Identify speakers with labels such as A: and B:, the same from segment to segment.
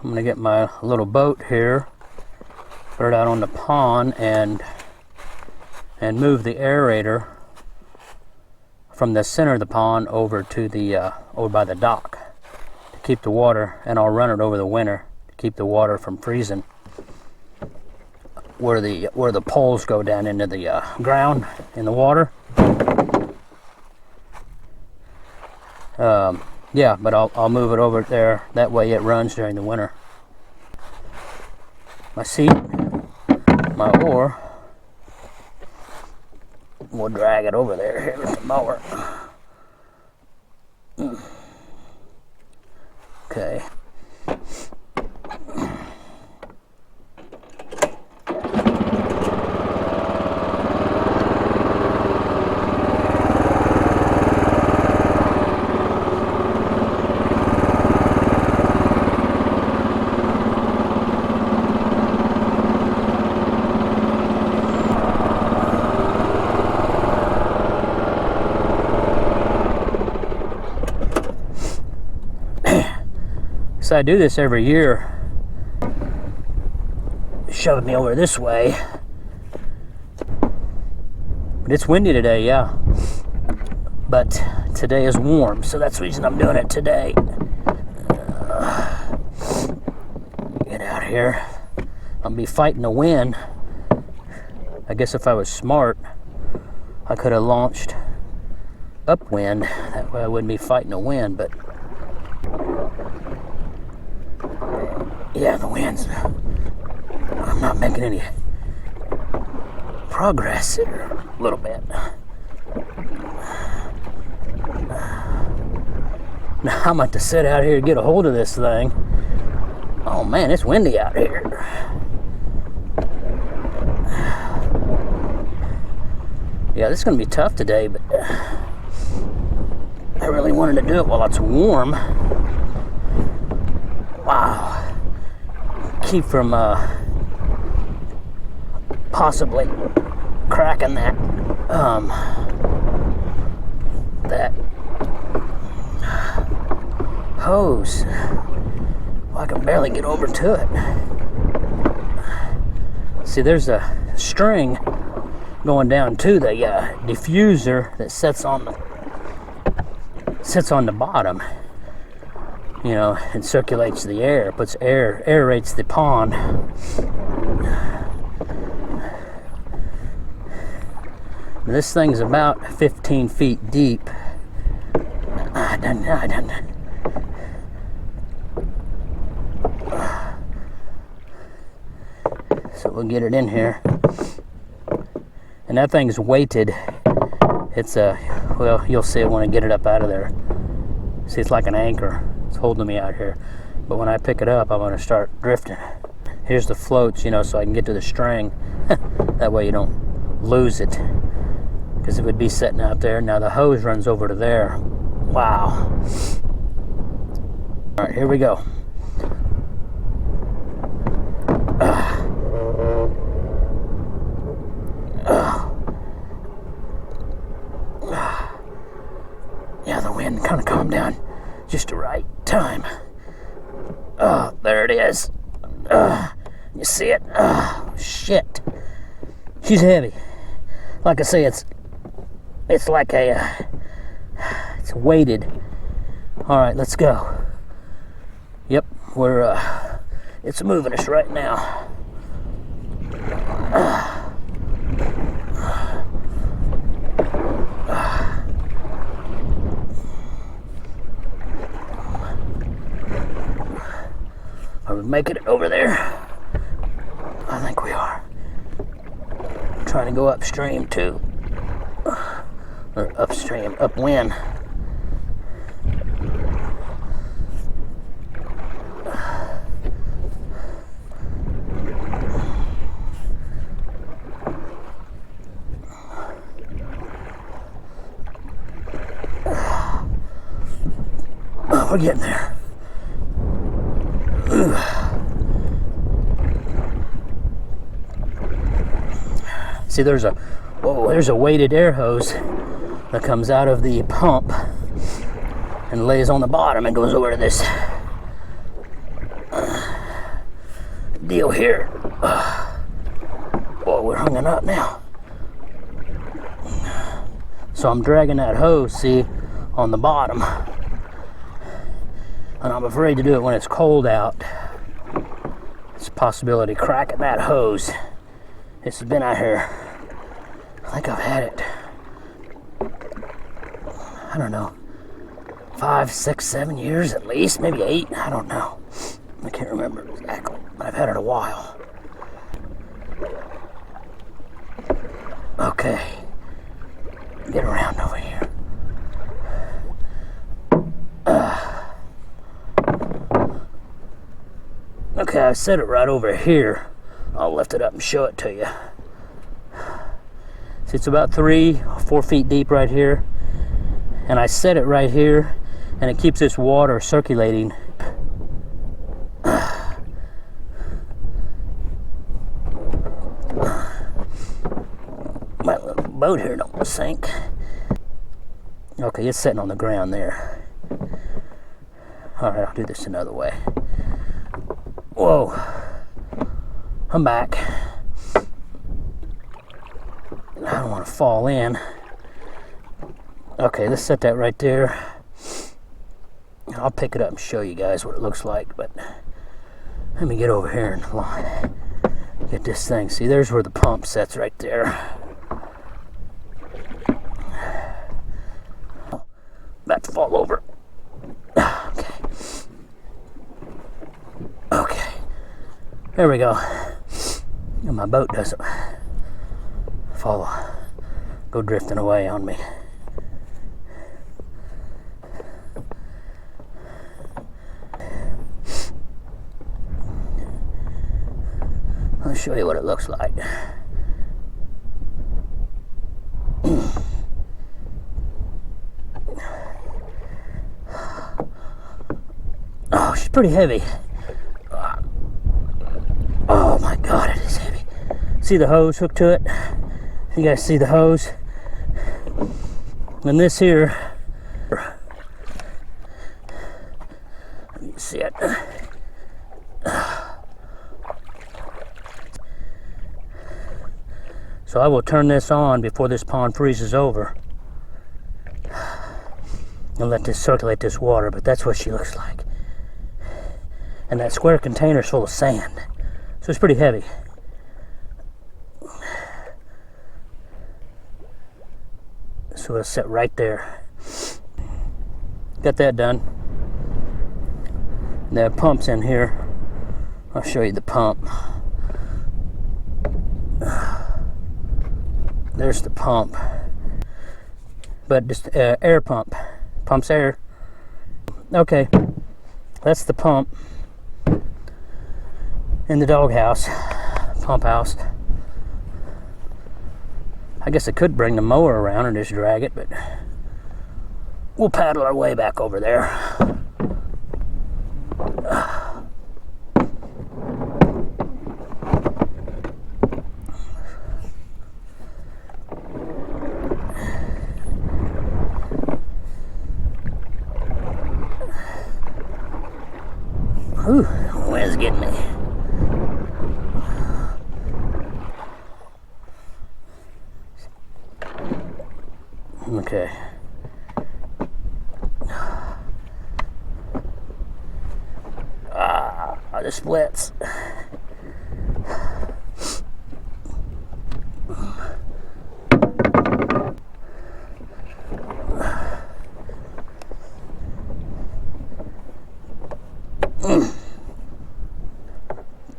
A: I'm gonna get my little boat here, put it out on the pond, and move the aerator from the center of the pond over to the over by the dock to keep the water, and I'll run it over the winter to keep the water from freezing where the poles go down into the ground in the water. Yeah, but I'll move it over there. That way it runs during the winter. My seat, my oar, we'll drag it over there here with the mower. Okay. So I do this every year, shoving me over this way. But it's windy today, yeah. But today is warm, so that's the reason I'm doing it today. Get out here. I'll be fighting the wind. I guess if I was smart, I could have launched upwind. That way I wouldn't be fighting the wind, but yeah, the wind's, I'm not making any progress here. A little bit. Now I'm about to sit out here and get a hold of this thing. Oh man, it's windy out here. Yeah, this is going to be tough today, but I really wanted to do it while it's warm. Wow. Keep from possibly cracking that hose. Well, I can barely get over to it. See, there's a string going down to the diffuser that sits on the bottom. You know, and circulates the air, aerates the pond. This thing's about 15 feet deep. I done. So we'll get it in here. And that thing's weighted. It's well, you'll see it when I get it up out of there. See, it's like an anchor. It's holding me out here, but when I pick it up, I'm going to start drifting. Here's the floats, you know, so I can get to the string. That way you don't lose it, because it would be sitting out there. Now the hose runs over to there. Wow. All right, here we go. Yeah, the wind kind of calmed down just the right time. Oh, there it is. You see it? Oh, shit. She's heavy. Like I say, it's like it's weighted. All right, let's go. Yep, it's moving us right now. Are we making it over there? I think we are. I'm trying to go upstream too. Or upstream, upwind. Oh, we're getting there. See, there's a weighted air hose that comes out of the pump and lays on the bottom and goes over to this deal here. Boy, we're hanging up now. So I'm dragging that hose, see, on the bottom. And I'm afraid to do it when it's cold out. It's a possibility of cracking that hose. This has been out here. I think I've had it, I don't know, 5, 6, 7 years at least, maybe 8, I don't know. I can't remember exactly, but I've had it a while. Okay, get around over here. Okay, I set it right over here. I'll lift it up and show it to you. See, it's about 3 or 4 feet deep right here. And I set it right here, and it keeps this water circulating. My little boat here don't sink. Okay, it's sitting on the ground there. All right, I'll do this another way. Whoa, I'm back. I don't want to fall in. Okay, let's set that right there. I'll pick it up and show you guys what it looks like, but let me get over here and get this thing. See, there's where the pump sets right there. About to fall over. Okay. Okay. There we go. And my boat doesn't go drifting away on me. I'll show you what it looks like. Oh, she's pretty heavy. Oh my God, it is heavy. See the hose hooked to it? You guys see the hose? And this here, you see it. So I will turn this on before this pond freezes over and let this circulate this water, but that's what she looks like. And that square container is full of sand, so it's pretty heavy. So it'll sit right there. Got that done. The pump's in here. I'll show you the pump. There's the pump, but just air pump. Pumps air. Okay, that's the pump in the doghouse, pump house. I guess I could bring the mower around and just drag it, but we'll paddle our way back over there. Ooh, the wind's getting me. Okay. The splits.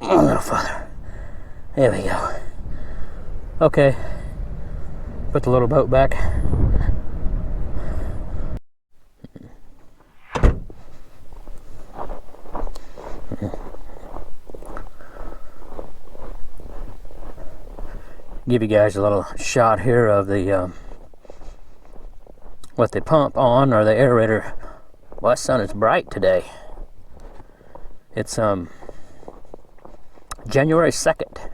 A: A little further. There we go. Okay. Put the little boat back. Give you guys a little shot here of the what they pump on, or the aerator. Well, the sun is bright today. It's January 2nd.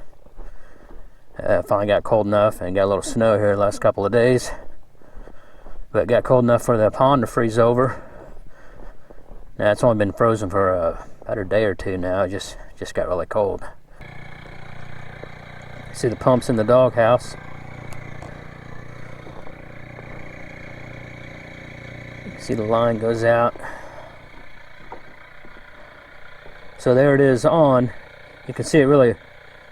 A: Finally got cold enough, and got a little snow here the last couple of days, but it got cold enough for the pond to freeze over. Now it's only been frozen for about a day or two now. It just got really cold. See the pumps in the doghouse. See the line goes out. So there it is on. You can see it really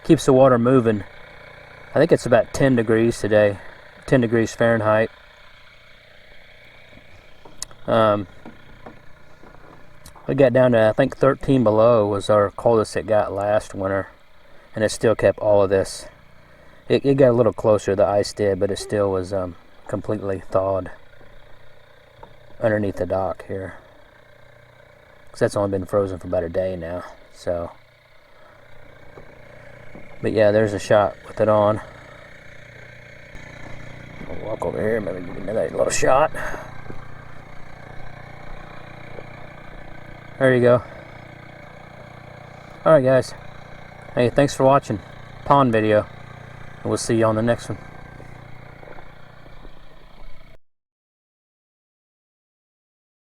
A: keeps the water moving. I think it's about 10 degrees today, 10 degrees Fahrenheit. We got down to, I think, 13 below was our coldest it got last winter, and it still kept all of this. It got a little closer, the ice did, but it still was completely thawed underneath the dock here. Because that's only been frozen for about a day now. So, but yeah, there's a shot with it on. I'll walk over here, maybe give you another little shot. There you go. Alright guys. Hey, thanks for watching. Pond video. And we'll see you on the next one.